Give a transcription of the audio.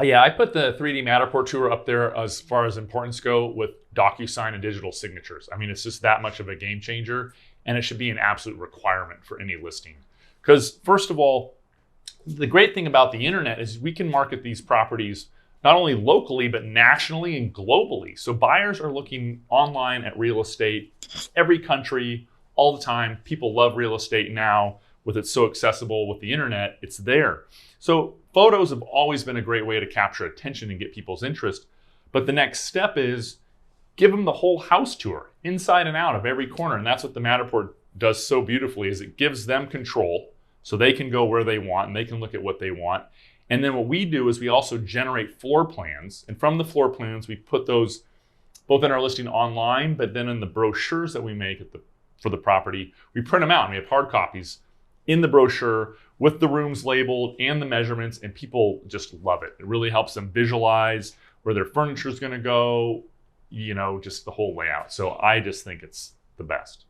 Yeah, I put the 3D Matterport tour up there as far as importance go with DocuSign and digital signatures. I mean, it's just that much of a game changer, and it should be an absolute requirement for any listing. Because first of all, the great thing about the internet is we can market these properties not only locally, but nationally and globally. So buyers are looking online at real estate, every country, all the time. People love real estate now with it so accessible with the internet, it's there. So photos have always been a great way to capture attention and get people's interest. But the next step is give them the whole house tour, inside and out of every corner. And that's what the Matterport does so beautifully, is it gives them control so they can go where they want and they can look at what they want. And then what we do is we also generate floor plans. And from the floor plans, we put those both in our listing online, but then in the brochures that we make for the property, we print them out and we have hard copies in the brochure with the rooms labeled and the measurements, and people just love it. It really helps them visualize where their furniture is going to go, just the whole layout. So I just think it's the best.